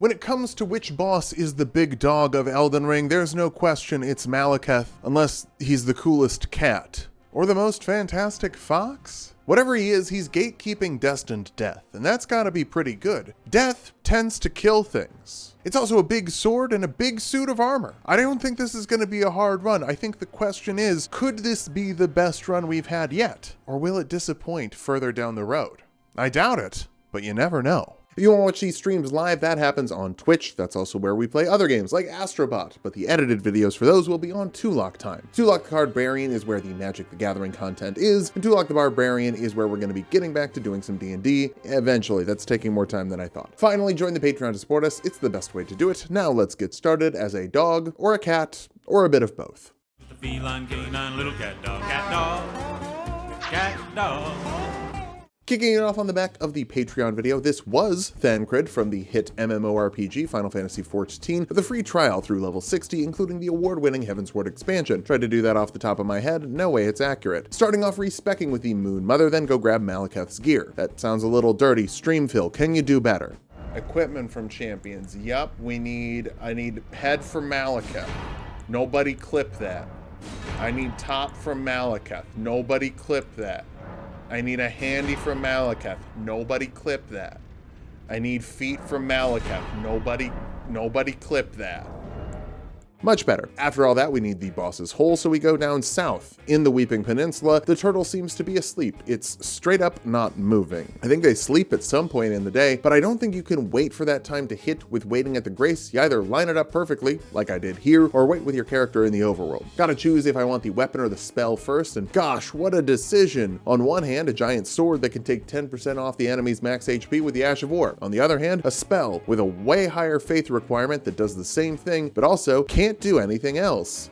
When it comes to which boss is the big dog of Elden Ring, there's no question it's Maliketh, unless he's the coolest cat. Or the most fantastic fox? Whatever he is, he's gatekeeping destined death, and that's gotta be pretty good. Death tends to kill things. It's also a big sword and a big suit of armor. I don't think this is gonna be a hard run. I think the question is, could this be the best run we've had yet? Or will it disappoint further down the road? I doubt it, but you never know. If you want to watch these streams live, that happens on Twitch. That's also where we play other games like Astrobot, but the edited videos for those will be on Tulok time. Tulok the Barbarian is where the Magic the Gathering content is, and Tulok the Barbarian is where we're going to be getting back to doing some D&D. Eventually, that's taking more time than I thought. Finally, join the Patreon to support us. It's the best way to do it. Now let's get started as a dog, or a cat, or a bit of both. The feline canine little cat dog, cat dog, cat dog. Kicking it off on the back of the Patreon video, this was Thancred from the hit MMORPG Final Fantasy XIV with a free trial through level 60, including the award-winning Heavensward expansion. Tried to do that off the top of my head, no way it's accurate. Starting off respecking with the Moon Mother, then go grab Maliketh's gear. That sounds a little dirty. Streamfill, can you do better? Equipment from champions. Yup, I need head from Maliketh. Nobody clip that. I need top from Maliketh. Nobody clip that. I need a handy from Maliketh. Nobody clip that. I need feet from Maliketh. Nobody clip that. Much better. After all that, we need the boss's hole, so we go down south. In the Weeping Peninsula, the turtle seems to be asleep. It's straight up not moving. I think they sleep at some point in the day, but I don't think you can wait for that time to hit with waiting at the grace. You either line it up perfectly, like I did here, or wait with your character in the overworld. Gotta choose if I want the weapon or the spell first, and gosh, what a decision. On one hand, a giant sword that can take 10% off the enemy's max HP with the Ash of War. On the other hand, a spell with a way higher faith requirement that does the same thing, but also can't do anything else.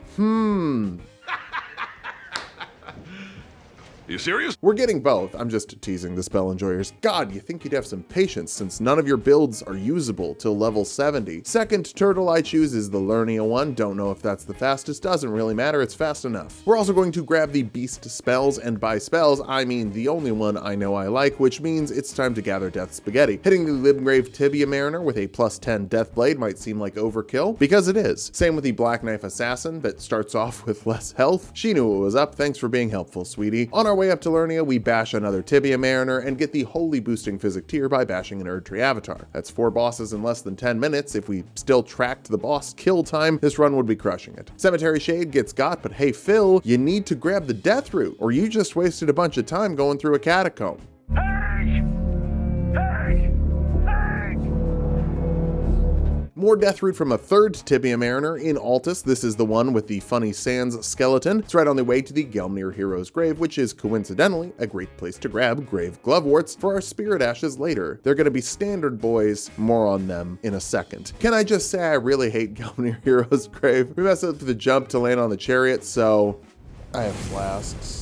You serious? We're getting both. I'm just teasing the spell enjoyers. God, you think you'd have some patience since none of your builds are usable till level 70. Second turtle I choose is the Lernia one. Don't know if that's the fastest, doesn't really matter, it's fast enough. We're also going to grab the beast spells, and by spells, I mean the only one I know I like, which means it's time to gather Death Spaghetti. Hitting the Limgrave Tibia Mariner with a +10 Death Blade might seem like overkill, because it is. Same with the Black Knife Assassin that starts off with less health. She knew it was up, thanks for being helpful, sweetie. On our way up to Lernia, we bash another Tibia Mariner and get the holy boosting physic tier by bashing an Erdtree Avatar. That's 4 bosses in less than 10 minutes. If we still tracked the boss kill time, this run would be crushing it. Cemetery Shade gets got, but hey Phil, you need to grab the Death Root, or you just wasted a bunch of time going through a catacomb. More Death Root from a third Tibia Mariner in Altus. This is the one with the funny Sands skeleton. It's right on the way to the Gelmir Hero's Grave, which is coincidentally a great place to grab Grave Gloveworts for our Spirit Ashes later. They're gonna be standard boys, more on them in a second. Can I just say I really hate Gelmir Hero's Grave? We messed up the jump to land on the chariot, so I have flasks.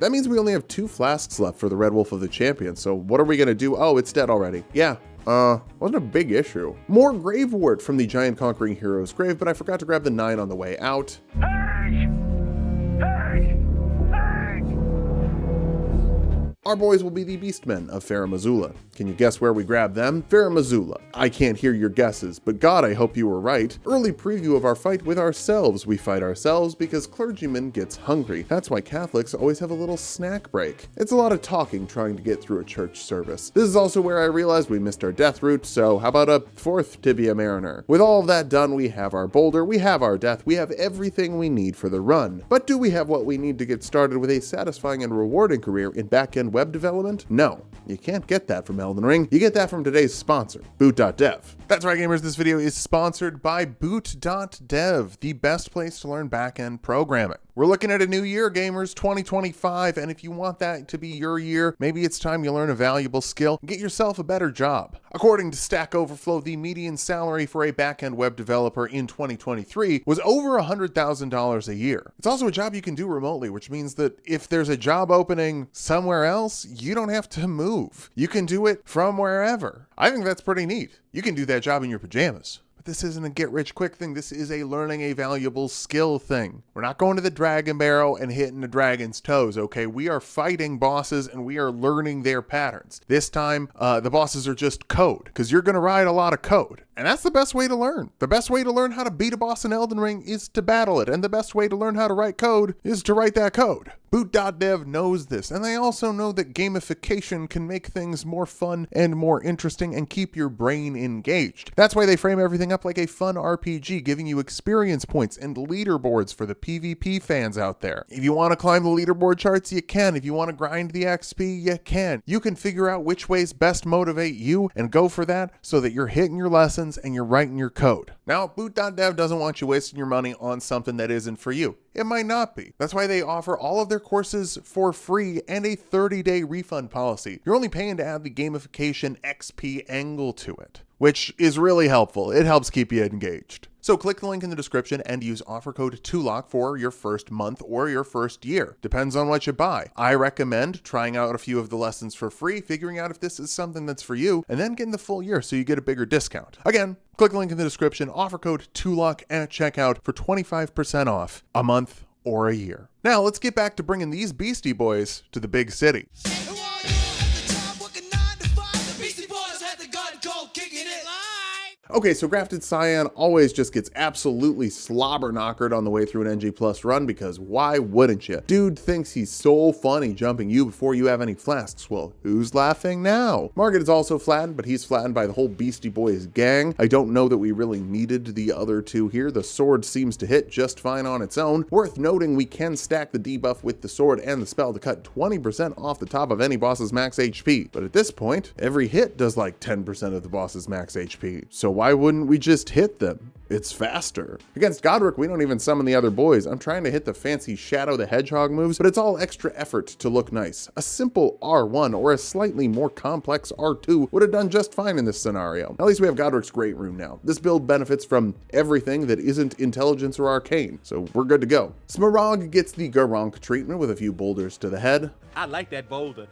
That means we only have 2 flasks left for the Red Wolf of the Champion, so what are we gonna do? Oh, it's dead already. Yeah, wasn't a big issue. More Gravewort from the Giant Conquering Hero's Grave, but I forgot to grab the 9 on the way out. Our boys will be the Beastmen of Faramazula. Can you guess where we grab them? Faramazula. I can't hear your guesses, but God, I hope you were right. Early preview of our fight with ourselves. We fight ourselves because clergyman gets hungry. That's why Catholics always have a little snack break. It's a lot of talking trying to get through a church service. This is also where I realized we missed our Death Root, so how about a 4th Tibia Mariner? With all of that done, we have our Boulder, we have our Death, we have everything we need for the run. But do we have what we need to get started with a satisfying and rewarding career in back-end web development? No, you can't get that from Elden Ring. You get that from today's sponsor, Boot.dev. That's right, gamers, this video is sponsored by Boot.dev, the best place to learn back-end programming. We're looking at a new year, gamers, 2025, and if you want that to be your year, maybe it's time you learn a valuable skill and get yourself a better job. According to Stack Overflow, the median salary for a back-end web developer in 2023 was over $100,000 a year. It's also a job you can do remotely, which means that if there's a job opening somewhere else, you don't have to move. You can do it from wherever. I think that's pretty neat. You can do that job in your pajamas. But this isn't a get-rich-quick thing. This is a learning a valuable skill thing. We're not going to the dragon barrow and hitting the dragon's toes, okay? We are fighting bosses and we are learning their patterns. This time, the bosses are just code, because you're going to ride a lot of code. And that's the best way to learn. The best way to learn how to beat a boss in Elden Ring is to battle it. And the best way to learn how to write code is to write that code. Boot.dev knows this, and they also know that gamification can make things more fun and more interesting and keep your brain engaged. That's why they frame everything up like a fun RPG, giving you experience points and leaderboards for the PvP fans out there. If you want to climb the leaderboard charts, you can. If you want to grind the XP, you can. You can figure out which ways best motivate you and go for that so that you're hitting your lessons and you're writing your code. Now, Boot.dev doesn't want you wasting your money on something that isn't for you. It might not be. That's why they offer all of their courses for free and a 30-day refund policy. You're only paying to add the gamification XP angle to it, which is really helpful. It helps keep you engaged. So click the link in the description and use offer code TULOK for your first month or your first year. Depends on what you buy. I recommend trying out a few of the lessons for free, figuring out if this is something that's for you, and then getting the full year so you get a bigger discount. Again, click the link in the description, offer code TULOK at checkout for 25% off a month or a year. Now let's get back to bringing these Beastie Boys to the big city. Okay, so Grafted Cyan always just gets absolutely slobber knockered on the way through an NG Plus run, because why wouldn't you? Dude thinks he's so funny jumping you before you have any flasks. Well, who's laughing now? Margit is also flattened, but he's flattened by the whole Beastie Boys gang. I don't know that we really needed the other two here. The sword seems to hit just fine on its own. Worth noting, we can stack the debuff with the sword and the spell to cut 20% off the top of any boss's max HP. But at this point, every hit does like 10% of the boss's max HP. So why wouldn't we just hit them? It's faster. Against Godric, we don't even summon the other boys. I'm trying to hit the fancy Shadow the Hedgehog moves, but it's all extra effort to look nice. A simple R1 or a slightly more complex R2 would have done just fine in this scenario. At least we have Godric's Great Rune now. This build benefits from everything that isn't intelligence or arcane, so we're good to go. Smaragd gets the Garank treatment with a few boulders to the head. I like that boulder.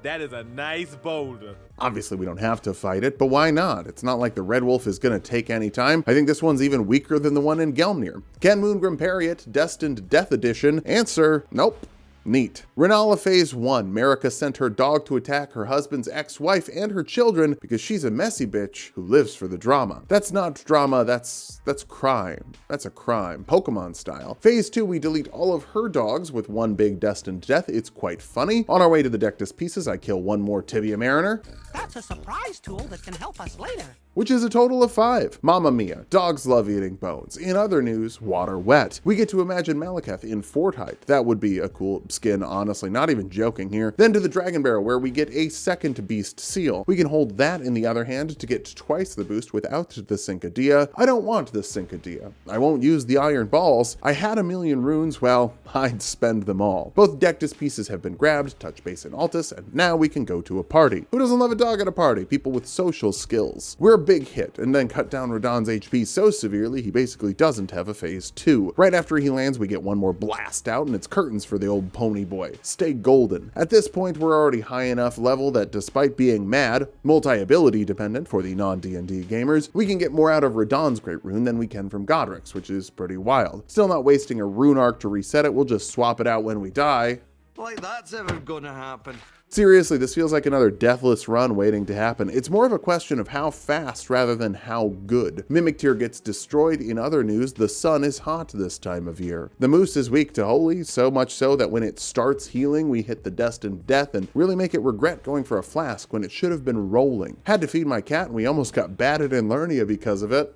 That is a nice boulder. Obviously, we don't have to fight it, but why not? It's not like the Red Wolf is going to take any time. I think this one's even weaker than the one in Gelmir. Ken Moon Grimpariat, Destined Death Edition. Answer, nope. Neat. Renala Phase 1. Marika sent her dog to attack her husband's ex-wife and her children because she's a messy bitch who lives for the drama. That's not drama, that's crime. That's a crime. Pokemon style. Phase 2, we delete all of her dogs with one big destined death. It's quite funny. On our way to the Dectus Pieces, I kill one more Tibia Mariner. That's a surprise tool that can help us later. Which is a total of 5. Mamma mia, dogs love eating bones. In other news, water wet. We get to imagine Maliketh in fort height. That would be a cool skin, honestly, not even joking here. Then to the Dragon Barrow, where we get a second beast seal. We can hold that in the other hand to get twice the boost without the Syncadea. I don't want the Syncadea. I won't use the Iron Balls. I had a million runes, well, I'd spend them all. Both Dectus Pieces have been grabbed, touch base and Altus, and now we can go to a party. Who doesn't love a dog at a party? People with social skills. We're a big hit, and then cut down Radahn's HP so severely he basically doesn't have a phase 2. Right after he lands, we get one more blast out, and it's curtains for the old pony boy. Stay golden. At this point, we're already high enough level that despite being mad, multi-ability dependent for the non-D&D gamers, we can get more out of Radahn's Great Rune than we can from Godric's, which is pretty wild. Still not wasting a rune arc to reset it, we'll just swap it out when we die. Like that's ever gonna happen. Seriously, this feels like another deathless run waiting to happen. It's more of a question of how fast rather than how good. Mimic Tier gets destroyed. In other news, the sun is hot this time of year. The moose is weak to holy, so much so that when it starts healing, we hit the destined death and really make it regret going for a flask when it should have been rolling. Had to feed my cat and we almost got batted in Lernia because of it.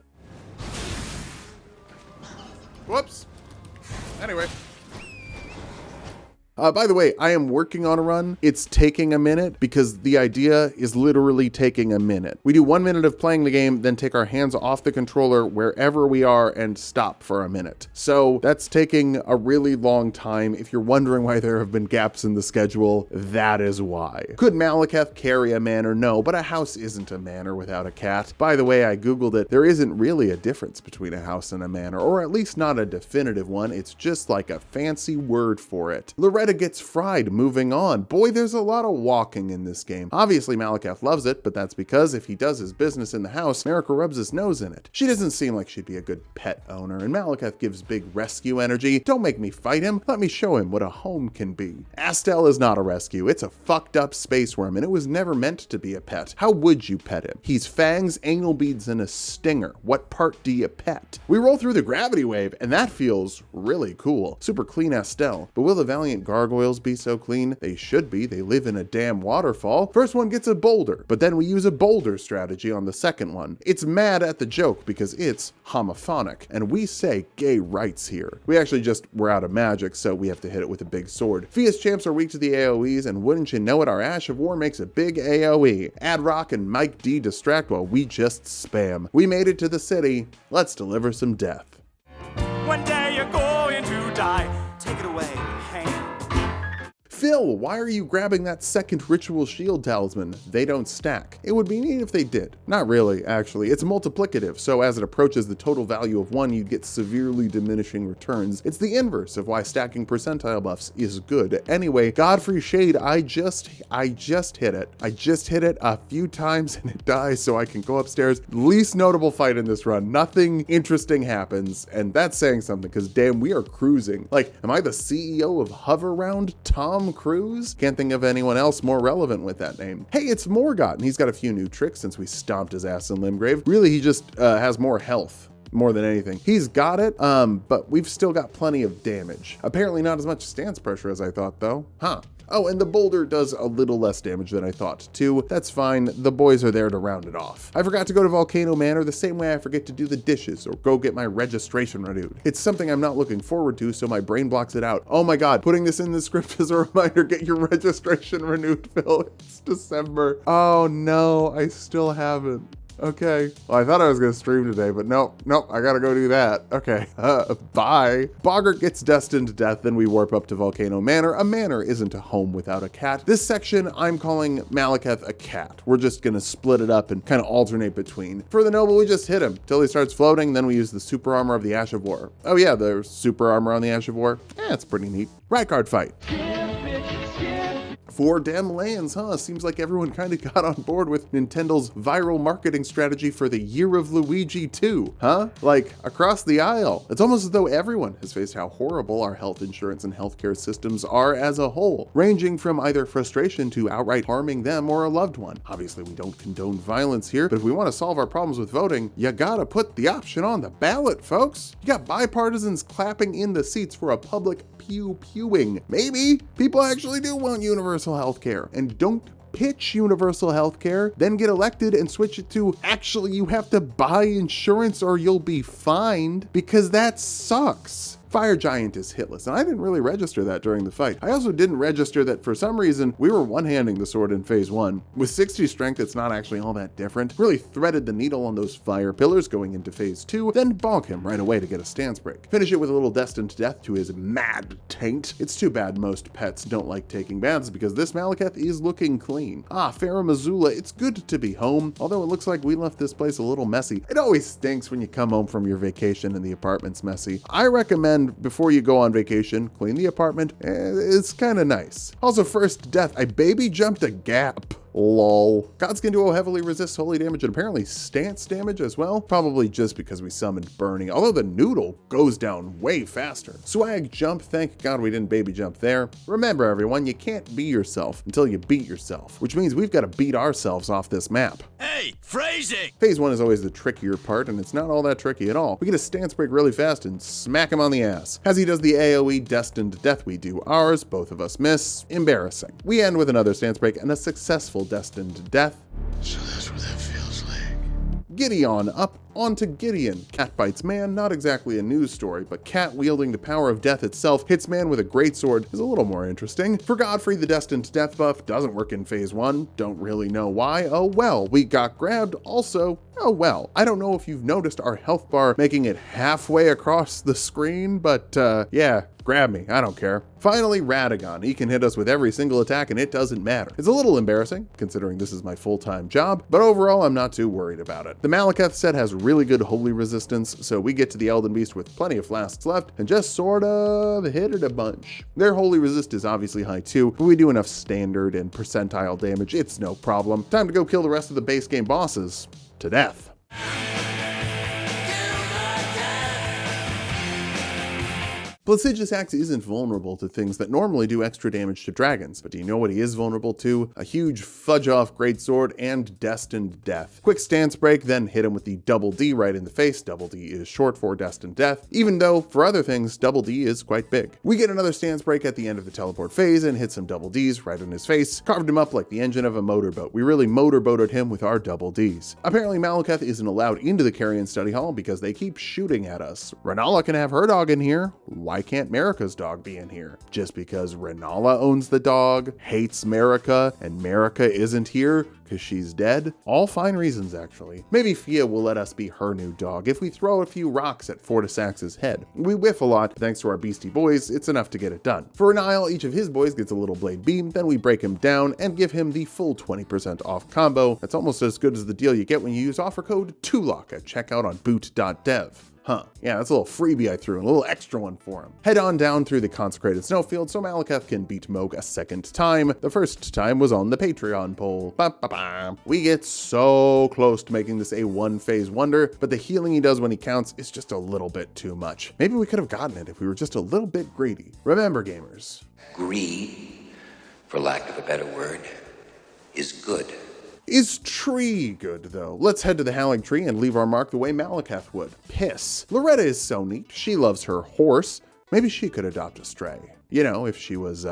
Whoops. Anyway. By the way, I am working on a run. It's taking a minute because the idea is literally taking a minute. We do 1 minute of playing the game, then take our hands off the controller wherever we are and stop for a minute. So that's taking a really long time. If you're wondering why there have been gaps in the schedule, that is why. Could Maliketh carry a manor? No, but a house isn't a manor without a cat. By the way, I googled it. There isn't really a difference between a house and a manor, or at least not a definitive one. It's just like a fancy word for it. Loretta meta gets fried moving on. Boy, there's a lot of walking in this game. Obviously, Maliketh loves it, but that's because if he does his business in the house, Marika rubs his nose in it. She doesn't seem like she'd be a good pet owner, and Maliketh gives big rescue energy. Don't make me fight him. Let me show him what a home can be. Astel is not a rescue. It's a fucked up space worm, and it was never meant to be a pet. How would you pet him? He's fangs, anal beads, and a stinger. What part do you pet? We roll through the gravity wave, and that feels really cool. Super clean Astel. But will the valiant gargoyles be so clean? They should be. They live in a damn waterfall. First one gets a boulder, but then we use a boulder strategy on the second one. It's mad at the joke because it's homophonic, and we say gay rights here. We actually just were out of magic, so we have to hit it with a big sword. Fia's champs are weak to the AoEs, and wouldn't you know it, our Ash of War makes a big AoE. Adrock and Mike D distract while we just spam. We made it to the city. Let's deliver some death. One day you're going to die. Take it away, Hank. Phil, why are you grabbing that second ritual shield talisman? They don't stack. It would be neat if they did. Not really, actually. It's multiplicative, so as it approaches the total value of 1, you'd get severely diminishing returns. It's the inverse of why stacking percentile buffs is good. Anyway, Godfrey Shade, I just hit it. I just hit it a few times and it dies, so I can go upstairs. Least notable fight in this run. Nothing interesting happens, and that's saying something, because damn, we are cruising. Like, am I the CEO of Hoverround? Tom Cruise? Can't think of anyone else more relevant with that name. Hey, it's Morgott, and he's got a few new tricks since we stomped his ass in Limgrave. Really, he just has more health. More than anything. He's got it, but we've still got plenty of damage. Apparently not as much stance pressure as I thought, though. Huh. Oh, and the boulder does a little less damage than I thought, too. That's fine. The boys are there to round it off. I forgot to go to Volcano Manor the same way I forget to do the dishes or go get my registration renewed. It's something I'm not looking forward to, so my brain blocks it out. Oh my God, putting this in the script as a reminder, get your registration renewed, Phil. It's December. Oh no, I still haven't. Okay. Well, I thought I was going to stream today, but nope, I gotta go do that. Okay, bye. Boggart gets destined to death, then we warp up to Volcano Manor. A manor isn't a home without a cat. This section, I'm calling Maliketh a cat. We're just gonna split it up and kind of alternate between. For the noble, we just hit him till he starts floating, then we use the super armor of the Ash of War. Oh yeah, the super armor on the Ash of War. It's pretty neat. Rykard fight. 4 damn lands, huh? Seems like everyone kind of got on board with Nintendo's viral marketing strategy for the Year of Luigi 2, huh? Like, across the aisle. It's almost as though everyone has faced how horrible our health insurance and healthcare systems are as a whole, ranging from either frustration to outright harming them or a loved one. Obviously, we don't condone violence here, but if we want to solve our problems with voting, you gotta put the option on the ballot, folks. You got bipartisans clapping in the seats for a public pew-pewing. Maybe people actually do want universal healthcare and don't pitch universal healthcare, then get elected and switch it to actually you have to buy insurance or you'll be fined, because that sucks. Fire Giant is hitless, and I didn't really register that during the fight. I also didn't register that for some reason we were one-handing the sword in phase 1. With 60 strength, it's not actually all that different. Really threaded the needle on those fire pillars going into phase 2, then bonk him right away to get a stance break. Finish it with a little destined death to his mad taint. It's too bad most pets don't like taking baths because this Maliketh is looking clean. Farah Missoula, it's good to be home, although it looks like we left this place a little messy. It always stinks when you come home from your vacation and the apartment's messy. I recommend before you go on vacation, clean the apartment. It's kind of nice. Also, first death, I baby jumped a gap. Lol. Godskin Duo heavily resists holy damage and apparently stance damage as well. Probably just because we summoned Burning, although the noodle goes down way faster. Swag jump, thank God we didn't baby jump there. Remember everyone, you can't be yourself until you beat yourself, which means we've got to beat ourselves off this map. Hey, phrasing! Phase 1 is always the trickier part, and it's not all that tricky at all. We get a stance break really fast and smack him on the ass. As he does the AoE destined death, we do ours, both of us miss. Embarrassing. We end with another stance break and a successful destined death. So that's what that feels like. Gideon up onto Gideon. Cat bites man, not exactly a news story, but cat wielding the power of death itself hits man with a greatsword is a little more interesting. For Godfrey, the destined death buff doesn't work in phase 1. Don't really know why. Oh well, we got grabbed also. Oh well. I don't know if you've noticed our health bar making it halfway across the screen, but yeah, grab me, I don't care. Finally, Radahn. He can hit us with every single attack and it doesn't matter. It's a little embarrassing, considering this is my full-time job, but overall I'm not too worried about it. The Maliketh set has really good holy resistance, so we get to the Elden Beast with plenty of flasks left and just sort of hit it a bunch. Their holy resist is obviously high too, but we do enough standard and percentile damage, it's no problem. Time to go kill the rest of the base game bosses to death. Blasigius Axe isn't vulnerable to things that normally do extra damage to dragons, but do you know what he is vulnerable to? A huge fudge-off greatsword and destined death. Quick stance break, then hit him with the double D right in the face. Double D is short for destined death, even though for other things, double D is quite big. We get another stance break at the end of the teleport phase and hit some double Ds right in his face. Carved him up like the engine of a motorboat. We really motorboated him with our double Ds. Apparently Maliketh isn't allowed into the Carrion study hall because they keep shooting at us. Rennala can have her dog in here. Why can't Marika's dog be in here? Just because Rennala owns the dog, hates Marika, and Marika isn't here because she's dead? All fine reasons, actually. Maybe Fia will let us be her new dog if we throw a few rocks at Fortisax's head. We whiff a lot, thanks to our beastie boys, it's enough to get it done. For Nile, each of his boys gets a little blade beam, then we break him down and give him the full 20% off combo. That's almost as good as the deal you get when you use offer code TULOK at checkout on boot.dev. Huh, yeah, that's a little freebie I threw, a little extra one for him. Head on down through the consecrated snowfield so Maliketh can beat Mohg a second time. The first time was on the Patreon poll. Ba-ba-ba. We get so close to making this a one-phase wonder, but the healing he does when he counts is just a little bit too much. Maybe we could have gotten it if we were just a little bit greedy. Remember, gamers. Greed, for lack of a better word, is good. Is tree good, though? Let's head to the Howling Tree and leave our mark the way Maliketh would. Piss. Loretta is so neat. She loves her horse. Maybe she could adopt a stray. You know, if she was,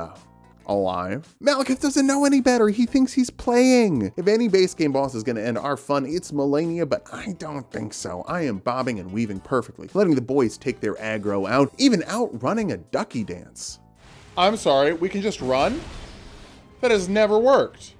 alive. Maliketh doesn't know any better. He thinks he's playing. If any base game boss is gonna end our fun, it's Malenia, but I don't think so. I am bobbing and weaving perfectly, letting the boys take their aggro out, even outrunning a ducky dance. I'm sorry, we can just run? That has never worked.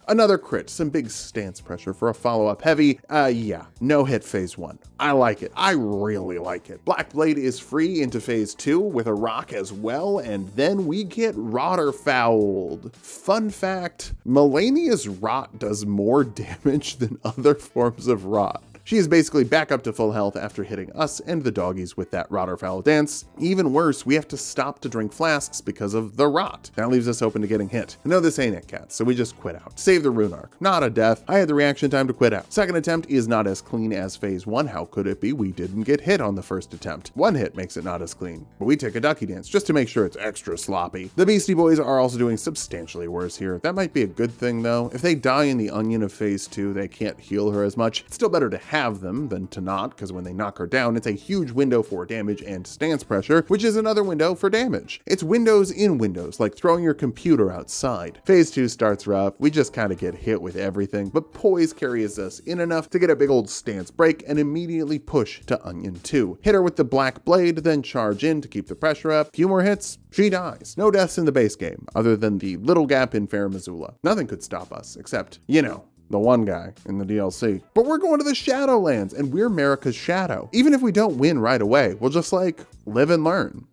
Another crit, some big stance pressure for a follow-up heavy. Yeah, no hit phase 1. I like it. I really like it. Black Blade is free into phase 2 with a rock as well, and then we get Rotterfouled. Fun fact, Malenia's rot does more damage than other forms of rot. She is basically back up to full health after hitting us and the doggies with that Rotterfoul dance. Even worse, we have to stop to drink flasks because of the rot. That leaves us open to getting hit. I know this ain't it, cats, so we just quit out. Save the rune arc. Not a death. I had the reaction time to quit out. Second attempt is not as clean as phase 1. How could it be? We didn't get hit on the first attempt. One hit makes it not as clean. But we take a ducky dance just to make sure it's extra sloppy. The Beastie Boys are also doing substantially worse here. That might be a good thing though. If they die in the onion of phase 2, they can't heal her as much. It's still better to have them than to not, because when they knock her down, it's a huge window for damage and stance pressure, which is another window for damage. It's windows in windows, like throwing your computer outside. Phase 2 starts rough. We just kind of get hit with everything, but Poise carries us in enough to get a big old stance break and immediately push to Onion 2. Hit her with the Black Blade, then charge in to keep the pressure up. Few more hits, she dies. No deaths in the base game, other than the little gap in Fair Missoula. Nothing could stop us, except, you know, the one guy in the DLC. But we're going to the Shadowlands, and we're Marika's shadow. Even if we don't win right away, we'll just like live and learn.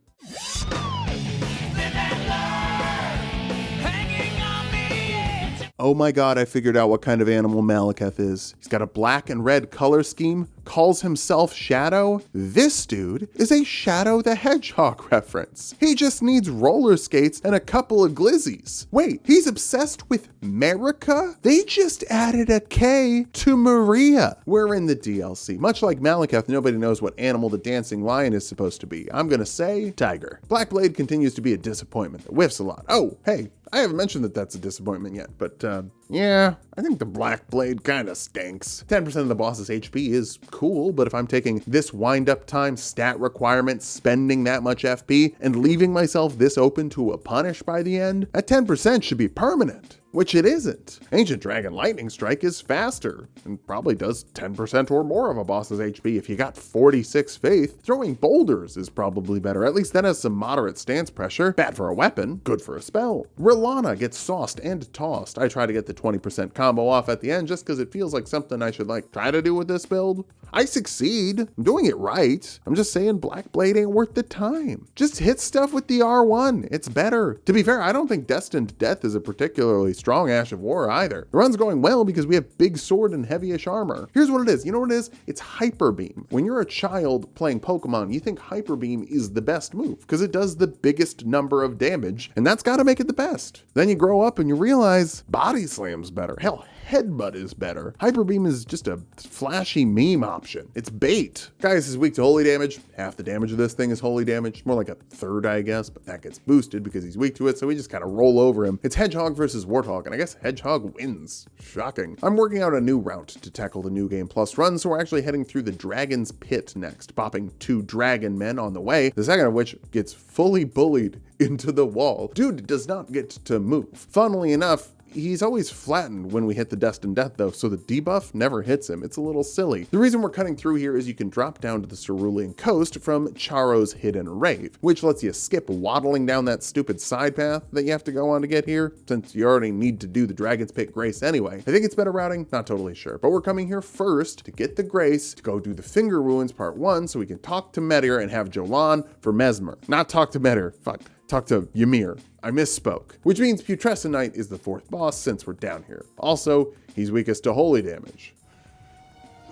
Oh my god, I figured out what kind of animal Maliketh is. He's got a black and red color scheme, calls himself Shadow. This dude is a Shadow the Hedgehog reference. He just needs roller skates and a couple of glizzies. Wait, he's obsessed with Marika? They just added a K to Maria. We're in the DLC. Much like Maliketh, nobody knows what animal the dancing lion is supposed to be. I'm gonna say tiger. Black Blade continues to be a disappointment. It whiffs a lot. Oh, hey, I haven't mentioned that that's a disappointment yet, but yeah, I think the Black Blade kinda stinks. 10% of the boss's HP is cool, but if I'm taking this wind-up time stat requirement, spending that much FP, and leaving myself this open to a punish by the end, a 10% should be permanent. Which it isn't. Ancient Dragon Lightning Strike is faster, and probably does 10% or more of a boss's HP. If you got 46 faith, throwing boulders is probably better. At least that has some moderate stance pressure. Bad for a weapon, good for a spell. Rilana gets sauced and tossed. I try to get the 20% combo off at the end just because it feels like something I should like try to do with this build. I succeed. I'm doing it right. I'm just saying Black Blade ain't worth the time. Just hit stuff with the R1. It's better. To be fair, I don't think Destined Death is a particularly strong Ash of War either. The run's going well because we have big sword and heavyish armor. Here's what it is. You know what it is? It's Hyper Beam. When you're a child playing Pokemon, you think Hyper Beam is the best move because it does the biggest number of damage, and that's gotta make it the best. Then you grow up and you realize Body Slam's better. Hell, Headbutt is better. Hyper Beam is just a flashy meme option. It's bait. Gaius is weak to holy damage. Half the damage of this thing is holy damage. More like a third, I guess, but that gets boosted because he's weak to it, so we just kind of roll over him. It's Hedgehog versus Warthog, and I guess Hedgehog wins. Shocking. I'm working out a new route to tackle the New Game Plus run, so we're actually heading through the Dragon's Pit next, bopping 2 dragon men on the way, the second of which gets fully bullied into the wall. Dude does not get to move. Funnily enough, he's always flattened when we hit the Destined Death though, so the debuff never hits him. It's a little silly. The reason we're cutting through here is you can drop down to the Cerulean Coast from Charo's Hidden Rave, which lets you skip waddling down that stupid side path that you have to go on to get here, since you already need to do the Dragon's Pit Grace anyway. I think it's better routing, not totally sure, but we're coming here first to get the Grace, to go do the Finger Ruins Part 1 so we can talk to Meteor and have Jolan for Mesmer. Not talk to Meteor, fuck. Talk to Ymir. I misspoke. Which means Putrescent Knight is the 4th boss since we're down here. Also, he's weakest to holy damage.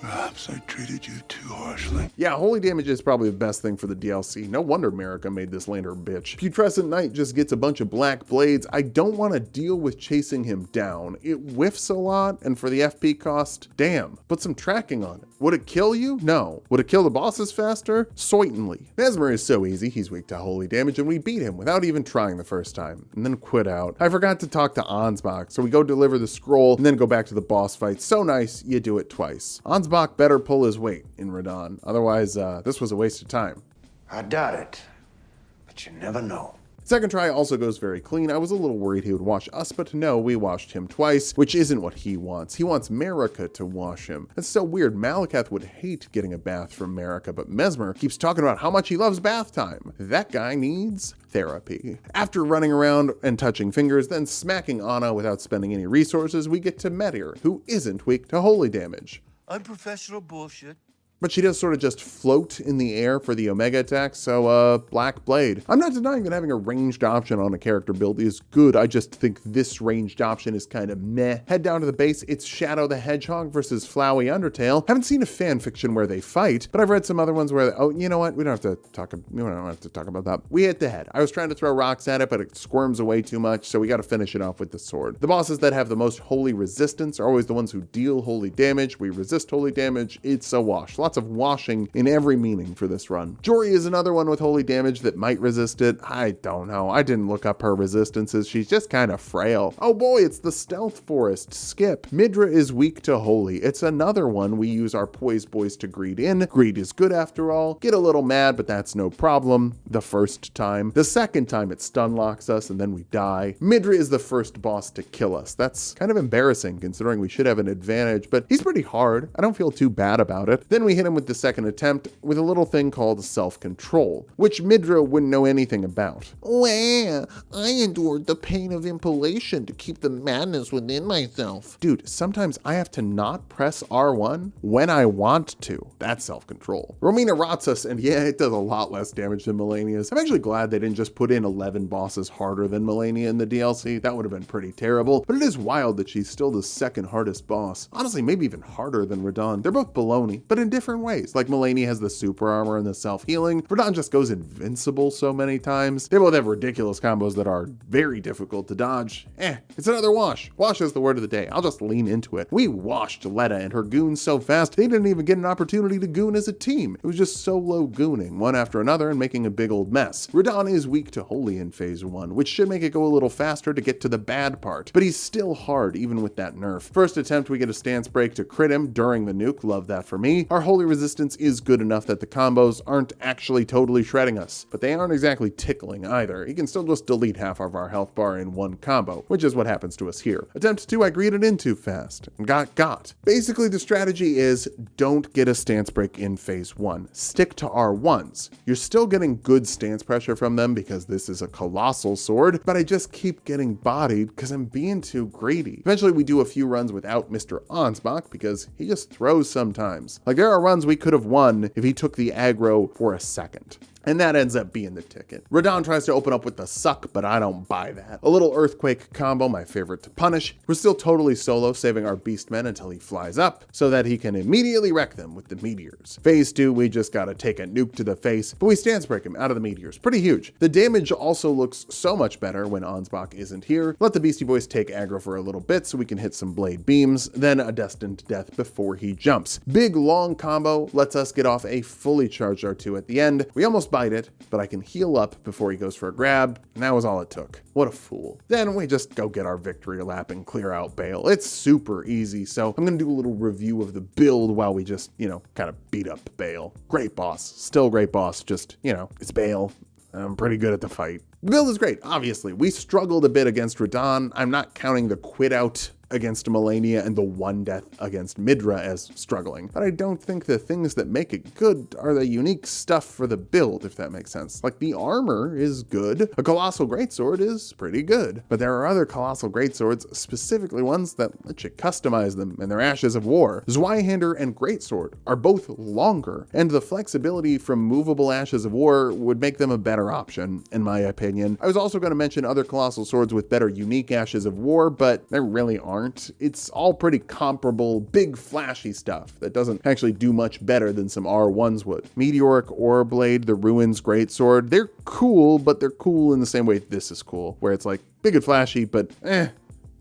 Perhaps I treated you too harshly. Yeah, holy damage is probably the best thing for the DLC. No wonder Marika made this land her bitch. Putrescent Knight just gets a bunch of black blades. I don't want to deal with chasing him down. It whiffs a lot, and for the FP cost, damn, put some tracking on it. Would it kill you? No. Would it kill the bosses faster? Certainly. Mesmer is so easy, he's weak to holy damage, and we beat him without even trying the first time, and then quit out. I forgot to talk to Ansbach, so we go deliver the scroll, and then go back to the boss fight. So nice, you do it twice. Ansbach better pull his weight in Radahn, otherwise this was a waste of time. I doubt it, but you never know. Second try also goes very clean. I was a little worried he would wash us, but no, we washed him twice, which isn't what he wants. He wants Marika to wash him. That's so weird. Maliketh would hate getting a bath from Marika, but Mesmer keeps talking about how much he loves bath time. That guy needs therapy. After running around and touching fingers, then smacking Anna without spending any resources, we get to Meteor, who isn't weak to holy damage. Unprofessional bullshit. But she does sort of just float in the air for the Omega attack, so Black Blade. I'm not denying that having a ranged option on a character build is good, I just think this ranged option is kind of meh. Head down to the base, it's Shadow the Hedgehog versus Flowey Undertale. Haven't seen a fan fiction where they fight, but I've read some other ones where, oh, you know what, we don't have to talk about that. We hit the head. I was trying to throw rocks at it, but it squirms away too much, so we gotta finish it off with the sword. The bosses that have the most holy resistance are always the ones who deal holy damage. We resist holy damage, it's a wash. Lots of washing in every meaning for this run. Jory is another one with holy damage that might resist it. I don't know. I didn't look up her resistances. She's just kind of frail. Oh boy, it's the Stealth Forest. Skip. Midra is weak to holy. It's another one we use our Poise Boys to greed in. Greed is good after all. Get a little mad, but that's no problem. The first time. The second time it stun locks us and then we die. Midra is the first boss to kill us. That's kind of embarrassing considering we should have an advantage, but he's pretty hard. I don't feel too bad about it. Then we hit him with the second attempt with a little thing called self-control, which Midra wouldn't know anything about. Well, I endured the pain of impulsion to keep the madness within myself. Dude, sometimes I have to not press R1 when I want to. That's self-control. Romina rots us, and yeah, it does a lot less damage than Malenia's. I'm actually glad they didn't just put in 11 bosses harder than Malenia in the DLC. That would have been pretty terrible, but it is wild that she's still the second hardest boss. Honestly, maybe even harder than Radahn. They're both baloney, but in different ways. Like Malenia has the super armor and the self-healing. Radahn just goes invincible so many times. They both have ridiculous combos that are very difficult to dodge. It's another wash. Wash is the word of the day. I'll just lean into it. We washed Letta and her goons so fast, they didn't even get an opportunity to goon as a team. It was just solo gooning, one after another and making a big old mess. Radahn is weak to holy in phase 1, which should make it go a little faster to get to the bad part, but he's still hard even with that nerf. First attempt, we get a stance break to crit him during the nuke. Love that for me. Our holy Holy Resistance is good enough that the combos aren't actually totally shredding us, but they aren't exactly tickling either. He can still just delete half of our health bar in one combo, which is what happens to us here. Attempt 2, I greeted in too fast and got. Basically, the strategy is don't get a stance break in phase 1. Stick to R1s. You're still getting good stance pressure from them because this is a colossal sword, but I just keep getting bodied because I'm being too greedy. Eventually, we do a few runs without Mr. Ansbach because he just throws sometimes. Like, there are runs we could have won if he took the aggro for a second. And that ends up being the ticket. Radahn tries to open up with the suck, but I don't buy that. A little earthquake combo, my favorite to punish. We're still totally solo, saving our beastmen until he flies up, so that he can immediately wreck them with the meteors. Phase 2, we just gotta take a nuke to the face, but we stance break him out of the meteors. Pretty huge. The damage also looks so much better when Ansbach isn't here. Let the Beastie Boys take aggro for a little bit so we can hit some blade beams, then a destined death before he jumps. Big long combo lets us get off a fully charged R2 at the end. We almost bite it, but I can heal up before he goes for a grab, and that was all it took. What a fool. Then we just go get our victory lap and clear out Bale. It's super easy, so I'm gonna do a little review of the build while we just, kind of beat up Bale. Great boss. Still great boss, just, it's Bale. I'm pretty good at the fight. The build is great, obviously. We struggled a bit against Radahn. I'm not counting the quit out against Malenia and the one death against Midra as struggling, but I don't think the things that make it good are the unique stuff for the build, if that makes sense. Like, the armor is good, a Colossal Greatsword is pretty good, but there are other Colossal Greatswords, specifically ones that let you customize them, and they're Ashes of War. Zweihander and Greatsword are both longer, and the flexibility from movable Ashes of War would make them a better option, in my opinion. I was also going to mention other Colossal Swords with better unique Ashes of War, but there really aren't. It's all pretty comparable, big flashy stuff that doesn't actually do much better than some R1s would. Meteoric Ore Blade, the Ruins Greatsword, they're cool, but they're cool in the same way this is cool, where it's like big and flashy, but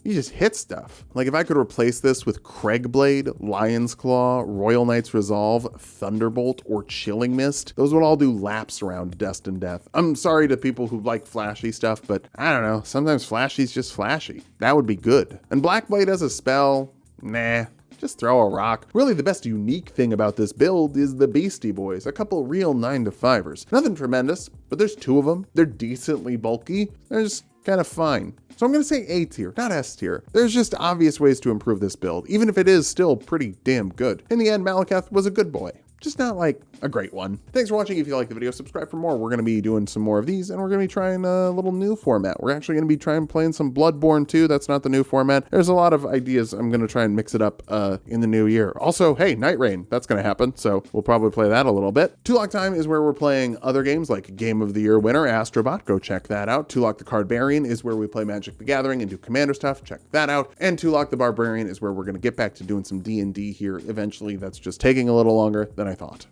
you just hit stuff. Like, if I could replace this with Craigblade, Lion's Claw, Royal Knight's Resolve, Thunderbolt, or Chilling Mist, those would all do laps around Destined Death. I'm sorry to people who like flashy stuff, but I don't know, sometimes flashy's just flashy. That would be good. And Blackblade as a spell, nah. Just throw a rock. Really, the best unique thing about this build is the Beastie Boys, a couple real 9-to-5ers. Nothing tremendous, but there's 2 of them. They're decently bulky. They're just kind of fine. So I'm going to say A tier, not S tier. There's just obvious ways to improve this build, even if it is still pretty damn good. In the end, Maliketh was a good boy. Just not like a great one. Thanks for watching. If you like the video, subscribe for more. We're going to be doing some more of these, and we're going to be trying a little new format. We're actually going to be playing some Bloodborne 2. That's not the new format. There's a lot of ideas. I'm going to try and mix it up in the new year. Also, hey, Night Rain. That's going to happen, so we'll probably play that a little bit. Tulok Time is where we're playing other games like Game of the Year winner, Astrobot. Go check that out. Tulok the Cardbarian is where we play Magic the Gathering and do Commander stuff. Check that out. And Tulok the Barbarian is where we're going to get back to doing some D&D here eventually. That's just taking a little longer than I thought.